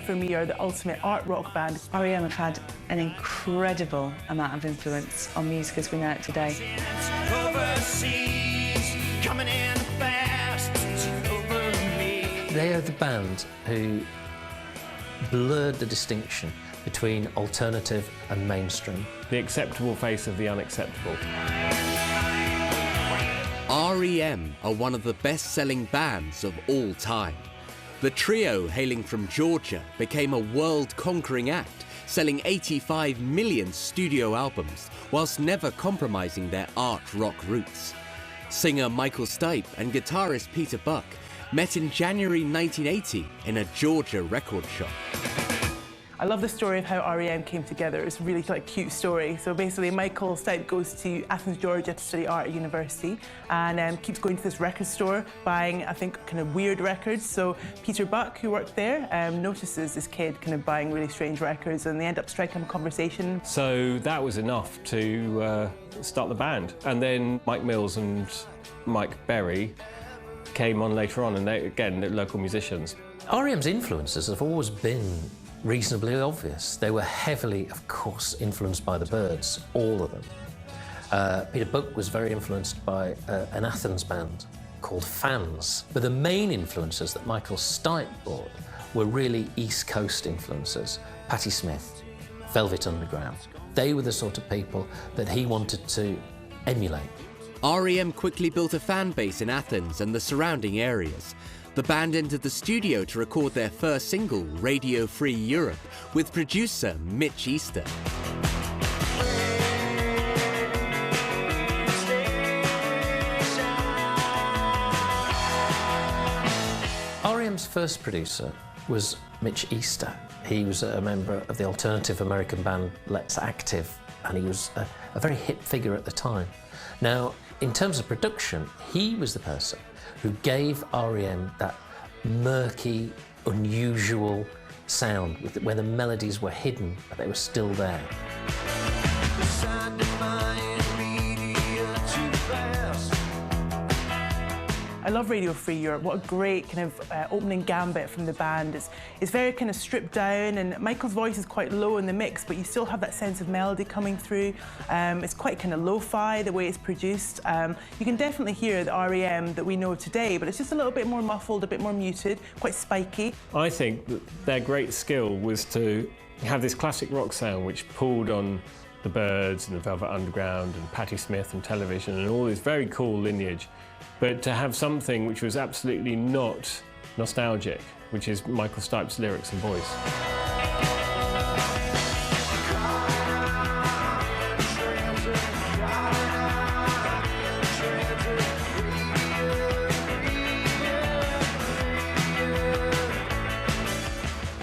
for me are the ultimate art rock band. R.E.M. have had an incredible amount of influence on music as we know it today. They are the band who blurred the distinction between alternative and mainstream. The acceptable face of the unacceptable. R.E.M. are one of the best-selling bands of all time. The trio, hailing from Georgia, became a world-conquering act, selling 85 million studio albums, whilst never compromising their art rock roots. Singer Michael Stipe and guitarist Peter Buck met in January 1980 in a Georgia record shop. I love the story of how R.E.M. came together. It's a really cute story. So basically, Michael Stipe goes to Athens, Georgia to study art at university and keeps going to this record store, buying, I think, kind of weird records. So Peter Buck, who worked there, notices this kid kind of buying really strange records, and they end up striking up a conversation. So that was enough to start the band. And then Mike Mills and Mike Berry came on later on, and they, again, they're local musicians. R.E.M's influences have always been reasonably obvious. They were heavily, of course, influenced by the Byrds, all of them. Peter Buck was very influenced by an Athens band called Fans. But the main influences that Michael Stipe brought were really East Coast influences. Patti Smith, Velvet Underground. They were the sort of people that he wanted to emulate. R.E.M. quickly built a fan base in Athens and the surrounding areas. The band entered the studio to record their first single, Radio Free Europe, with producer Mitch Easter. R.E.M's first producer was Mitch Easter. He was a member of the alternative American band Let's Active, and he was a very hip figure at the time. Now, in terms of production, he was the person who gave R.E.M. that murky, unusual sound where the melodies were hidden, but they were still there. I love Radio Free Europe. What a great kind of opening gambit from the band. It's very kind of stripped down, and Michael's voice is quite low in the mix, but you still have that sense of melody coming through. It's quite kind of lo-fi, the way it's produced. You can definitely hear the R.E.M. that we know today, but it's just a little bit more muffled, a bit more muted, quite spiky. I think that their great skill was to have this classic rock sound which pulled on the Byrds and the Velvet Underground and Patti Smith and Television and all this very cool lineage, but to have something which was absolutely not nostalgic, which is Michael Stipe's lyrics and voice.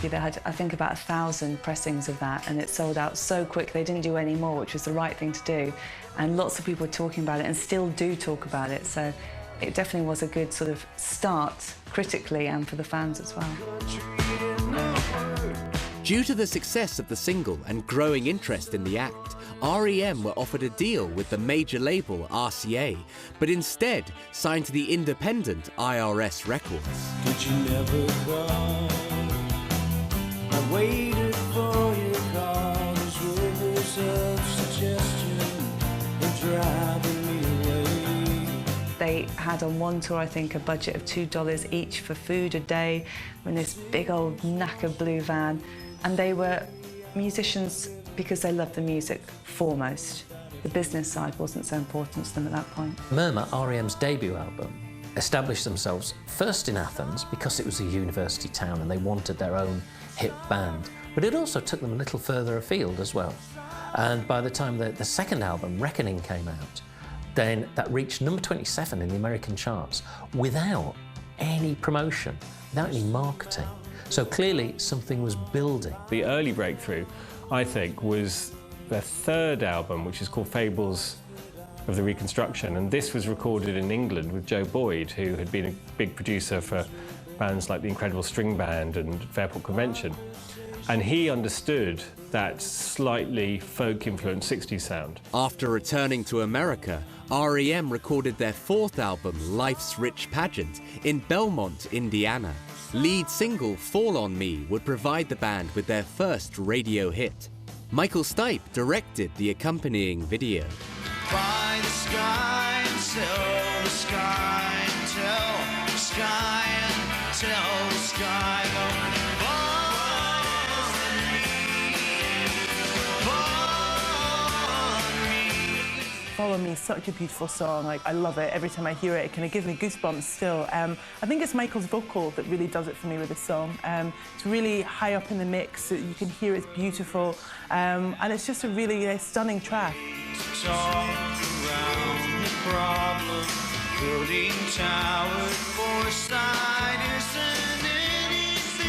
They had, I think, about 1,000 pressings of that, and it sold out so quick. They didn't do any more, which was the right thing to do. And lots of people were talking about it and still do talk about it. So it definitely was a good sort of start critically and for the fans as well. Due to the success of the single and growing interest in the act, R.E.M. were offered a deal with the major label RCA, but instead signed to the independent IRS Records. Did you never call? I waited for your call. Those words of suggestion were driving me away. They had on one tour, I think, a budget of $2 each for food a day in this big old knackered blue van. And they were musicians because they loved the music foremost. The business side wasn't so important to them at that point. Murmur, R.E.M's debut album, established themselves first in Athens because it was a university town and they wanted their own hip band. But it also took them a little further afield as well. And by the time the second album, Reckoning, came out, then that reached number 27 in the American charts without any promotion, without any marketing. So clearly something was building. The early breakthrough, I think, was their third album, which is called Fables of the Reconstruction, and this was recorded in England with Joe Boyd, who had been a big producer for bands like the Incredible String Band and Fairport Convention. And he understood that slightly folk-influenced 60s sound. After returning to America, R.E.M. recorded their fourth album, Life's Rich Pageant, in Belmont, Indiana. Lead single Fall On Me would provide the band with their first radio hit. Michael Stipe directed the accompanying video. By the sky until the sky, until the sky, until the sky. Follow Me is such a beautiful song. Like, I love it. Every time I hear it, it kind of gives me goosebumps still. I think it's Michael's vocal that really does it for me with this song. It's really high up in the mix. So you can hear it's beautiful. And it's just a really stunning track. Talk around the problem, building towers for siders and anything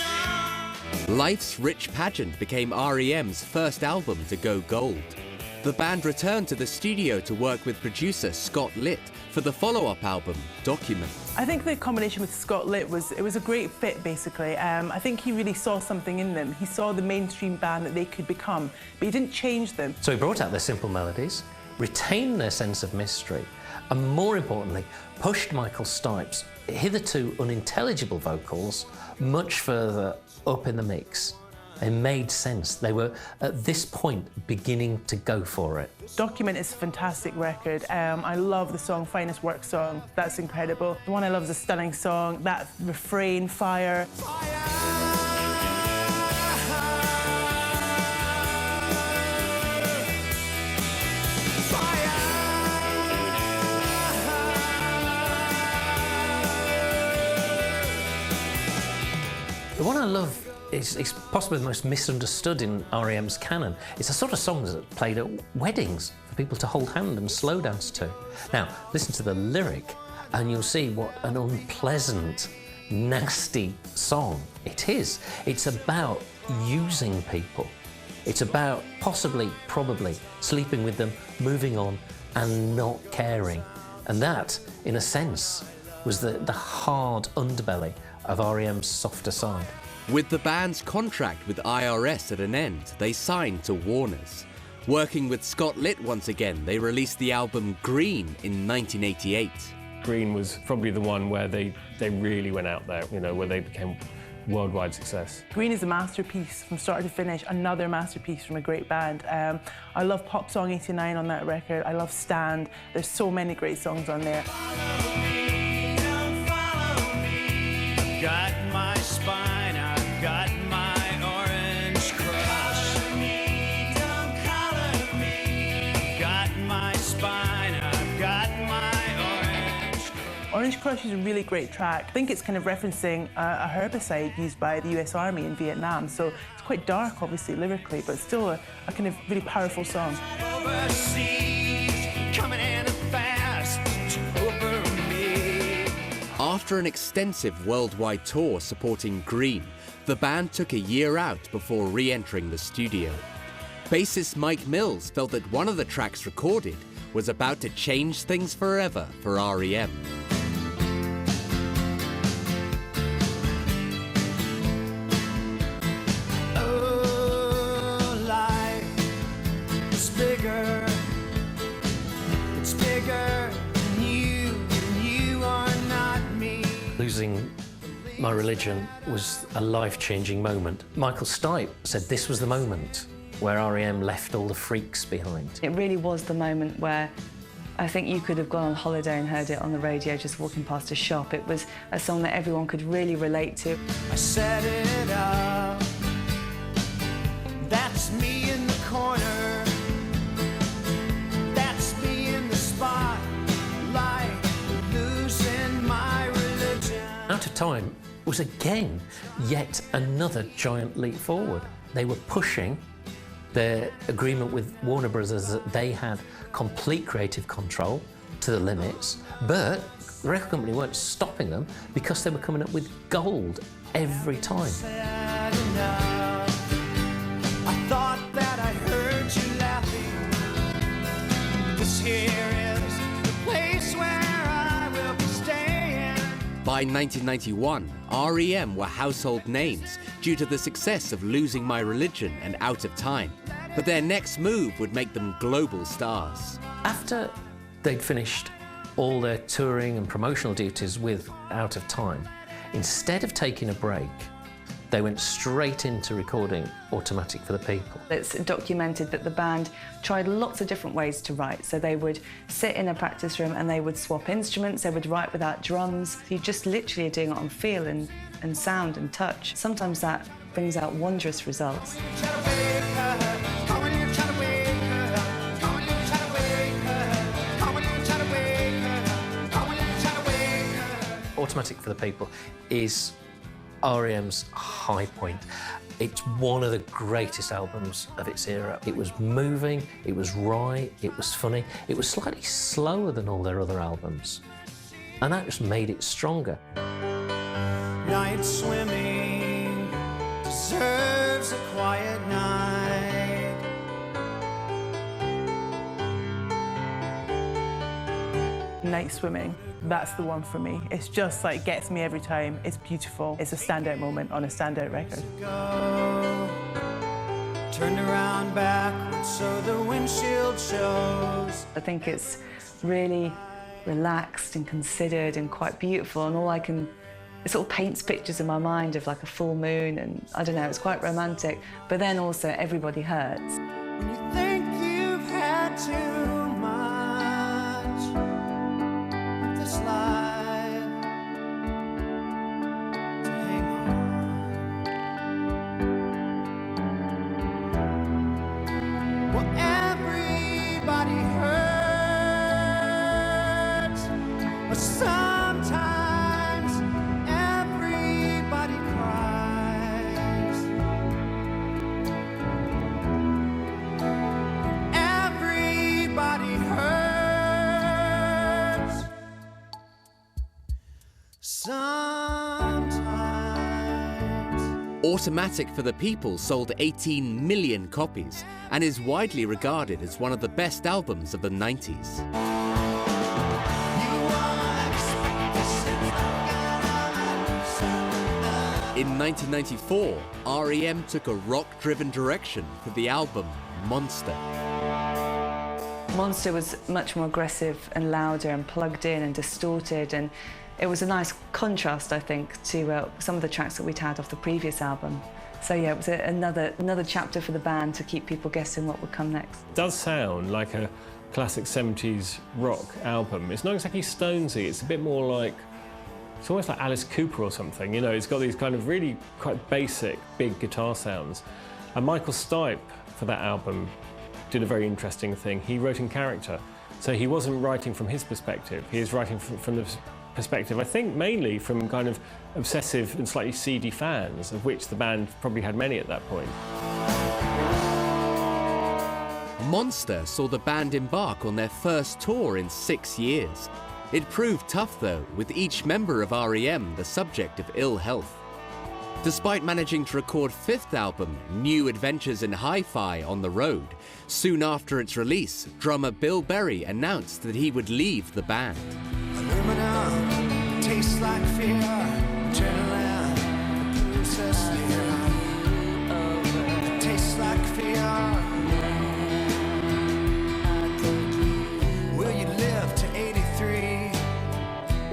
at all. Life's Rich Pageant became R.E.M's first album to go gold. The band returned to the studio to work with producer Scott Litt for the follow-up album, Document. I think the combination with Scott Litt was a great fit, basically. I think he really saw something in them. He saw the mainstream band that they could become, but he didn't change them. So he brought out their simple melodies, retained their sense of mystery, and more importantly, pushed Michael Stipe's hitherto unintelligible vocals much further up in the mix. They made sense. They were, at this point, beginning to go for it. Document is a fantastic record. I love the song Finest Work Song. That's incredible. The one I love is a stunning song. That refrain, Fire. The one I love is possibly the most misunderstood in R.E.M's canon. It's a sort of song that's played at weddings for people to hold hand and slow dance to. Now, listen to the lyric and you'll see what an unpleasant, nasty song it is. It's about using people. It's about possibly, probably, sleeping with them, moving on and not caring. And that, in a sense, was the hard underbelly of R.E.M's softer side. With the band's contract with IRS at an end, they signed to Warner's. Working with Scott Litt once again, they released the album Green in 1988. Green was probably the one where they really went out there, you know, where they became worldwide success. Green is a masterpiece from start to finish, another masterpiece from a great band. I love Pop Song 89 on that record. I love Stand. There's so many great songs on there. Got my spine, I've got my orange crush. Don't color me. Got my spine, I've got my orange crush. Orange Crush is a really great track. I think it's kind of referencing a herbicide used by the US Army in Vietnam. So it's quite dark, obviously, lyrically, but still a kind of really powerful song. Overseas, coming in fast over me. After an extensive worldwide tour supporting Green, the band took a year out before re-entering the studio. Bassist Mike Mills felt that one of the tracks recorded was about to change things forever for R.E.M. Oh, life is bigger. It's bigger than you are not me. Losing my religion was a life-changing moment. Michael Stipe said this was the moment where R.E.M. left all the freaks behind. It really was the moment where I think you could have gone on holiday and heard it on the radio just walking past a shop. It was a song that everyone could really relate to. I set it up. That's me in the corner. That's me in the spotlight, losing my religion. Out of Time was again yet another giant leap forward. They were pushing their agreement with Warner Brothers that they had complete creative control to the limits, but the record company weren't stopping them because they were coming up with gold every time. I thought that I heard you laughing. This here is the place where I will be staying. By 1991, R.E.M. were household names due to the success of Losing My Religion and Out of Time. But their next move would make them global stars. After they'd finished all their touring and promotional duties with Out of Time, Instead of taking a break, they went straight into recording Automatic for the People. It's documented that the band tried lots of different ways to write. So they would sit in a practice room and they would swap instruments, they would write without drums. You just literally are doing it on feel and sound and touch. Sometimes that brings out wondrous results. Automatic for the People is R.E.M's high point. It's one of the greatest albums of its era. It was moving, it was wry, it was funny, it was slightly slower than all their other albums. And that just made it stronger. Night swimming deserves a quiet night. Night Swimming, that's the one for me. It's just like gets me every time. It's beautiful. It's a standout moment on a standout record. Go. Turned around backwards so the windshield shows. I think it's really relaxed and considered and quite beautiful, and it sort of paints pictures in my mind of like a full moon, and I don't know, it's quite romantic, but then also Everybody Hurts. When you think you've had too much of this life to hang on. Well, everybody hurts, but sometimes everybody cries. Everybody hurts sometimes. Automatic for the People sold 18 million copies and is widely regarded as one of the best albums of the 90s. In 1994, R.E.M. took a rock-driven direction for the album Monster. Monster was much more aggressive and louder and plugged in and distorted, and it was a nice contrast, I think, to some of the tracks that we'd had off the previous album. So yeah, it was another chapter for the band to keep people guessing what would come next. It does sound like a classic 70s rock album. It's not exactly Stonesy, it's a bit more like, it's almost like Alice Cooper or something, you know, it's got these kind of really quite basic, big guitar sounds. And Michael Stipe, for that album, did a very interesting thing. He wrote in character. So he wasn't writing from his perspective, he was writing from the perspective, I think, mainly from kind of obsessive and slightly seedy fans, of which the band probably had many at that point. Monster saw the band embark on their first tour in 6 years. It proved tough, though, with each member of R.E.M. the subject of ill health. Despite managing to record fifth album, New Adventures in Hi-Fi, on the road, soon after its release, drummer Bill Berry announced that he would leave the band. Aluminum tastes like fear. Turn around, lose a sneer. Tastes like fear. Will you live to 83?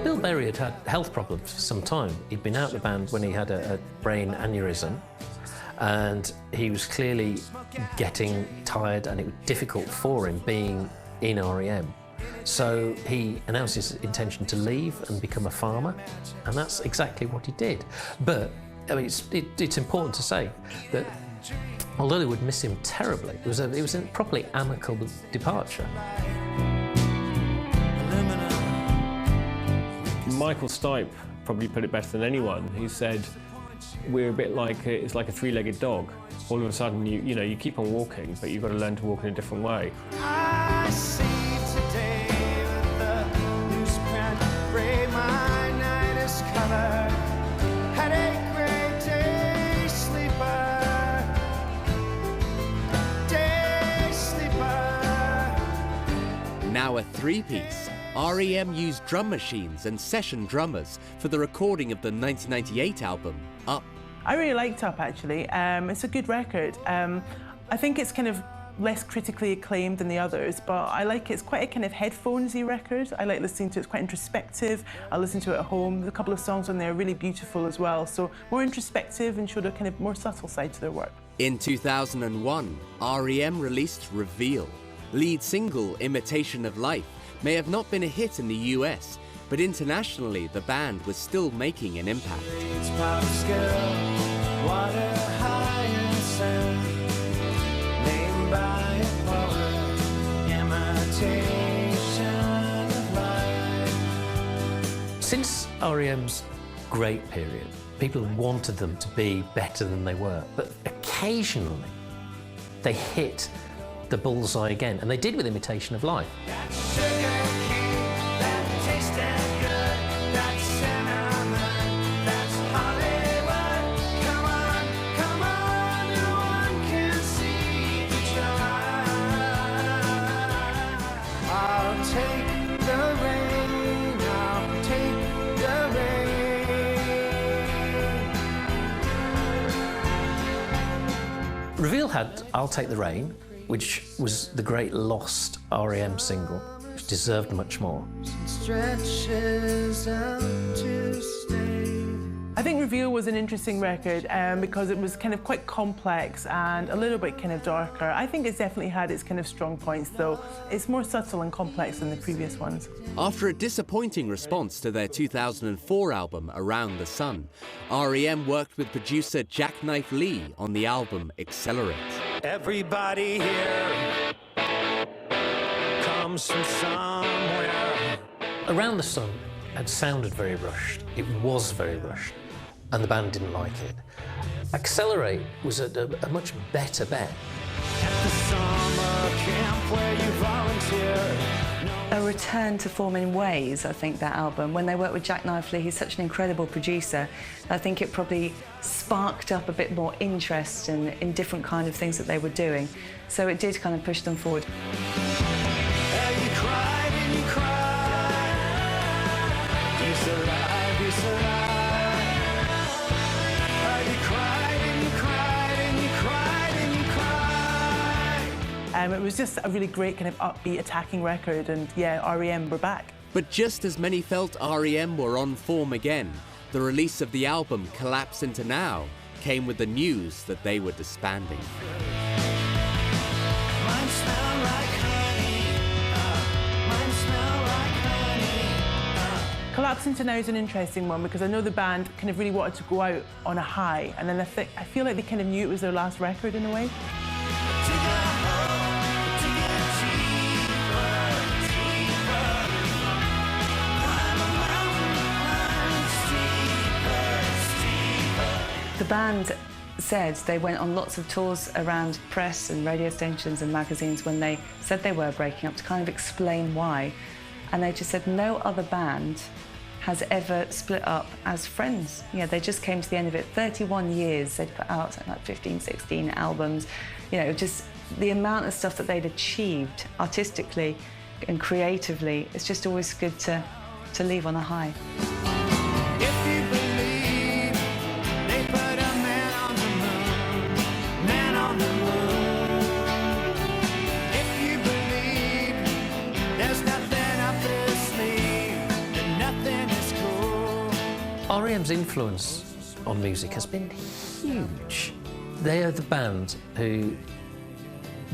Bill Berry had had health problems for some time. He'd been out of the band when he had a brain aneurysm, and he was clearly getting tired, and it was difficult for him being in R.E.M. So he announced his intention to leave and become a farmer, and that's exactly what he did. But I mean, it's important to say that although they would miss him terribly, it was a properly amicable departure. Michael Stipe probably put it better than anyone. He said, we're a bit like, it's like a three-legged dog. All of a sudden, you know, you keep on walking, but you've got to learn to walk in a different way. I see today with the newsprint gray, my night is covered. Had a great day sleeper. Day sleeper. Now a three-piece, R.E.M. used drum machines and session drummers for the recording of the 1998 album, Up. I really liked Up, actually. It's a good record. I think it's kind of less critically acclaimed than the others, but I like it. It's quite a kind of headphonesy record. I like listening to it. It's quite introspective. I listen to it at home. There's a couple of songs on there are really beautiful as well. So more introspective and showed a kind of more subtle side to their work. In 2001, R.E.M. released Reveal. Lead single Imitation of Life may have not been a hit in the US, but internationally the band was still making an impact. Since R.E.M's great period, people wanted them to be better than they were, but occasionally they hit the bullseye again, and they did with Imitation of Life. Reveal had I'll Take the Rain, which was the great lost R.E.M. single, which deserved much more. I think Reveal was an interesting record because it was kind of quite complex and a little bit kind of darker. I think it's definitely had its kind of strong points, though. It's more subtle and complex than the previous ones. After a disappointing response to their 2004 album, Around the Sun, R.E.M. worked with producer Jackknife Lee on the album Accelerate. Everybody here comes from somewhere. Around the Sun had sounded very rushed. It was very rushed, and the band didn't like it. Accelerate was a much better bet. At the summer camp where you volunteered. A return to form in ways, I think, that album. When they worked with Jackknife Lee, he's such an incredible producer. I think it probably sparked up a bit more interest in different kind of things that they were doing. So it did kind of push them forward. You cried and you cried. You survived, you survived. You cried and you cried and you cried and you cried. It was just a really great kind of upbeat, attacking record, and yeah, R.E.M. were back. But just as many felt R.E.M. were on form again, the release of the album Collapse Into Now came with the news that they were disbanding. Mine smell like honey. Mine smell like honey. Collapse Into Now is an interesting one because I know the band kind of really wanted to go out on a high, and then I feel like they kind of knew it was their last record in a way. The band said they went on lots of tours around press and radio stations and magazines when they said they were breaking up to kind of explain why. And they just said no other band has ever split up as friends. You know, they just came to the end of it. 31 years, they'd put out something like 15, 16 albums. You know, just the amount of stuff that they'd achieved artistically and creatively, it's just always good to leave on a high. If you believe they put a man on the moon, man on the moon. If you believe there's nothing up their sleeve, then nothing is cool. R.E.M's influence on music has been huge. They are the band who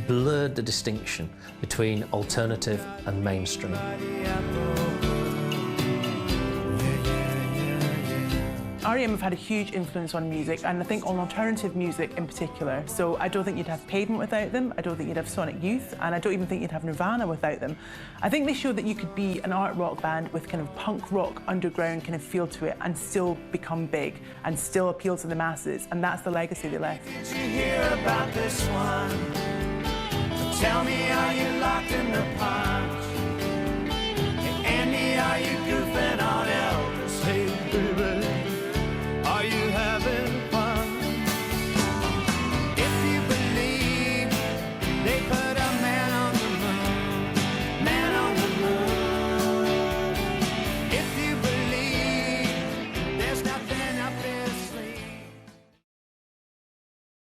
blurred the distinction between alternative and mainstream. R.E.M. have had a huge influence on music, and I think on alternative music in particular. So I don't think you'd have Pavement without them, I don't think you'd have Sonic Youth, and I don't even think you'd have Nirvana without them. I think they showed that you could be an art rock band with kind of punk rock underground kind of feel to it and still become big and still appeal to the masses, and that's the legacy they left. Did you hear about this one? Tell me, are you locked in the punch? Hey, Andy, are you goofing on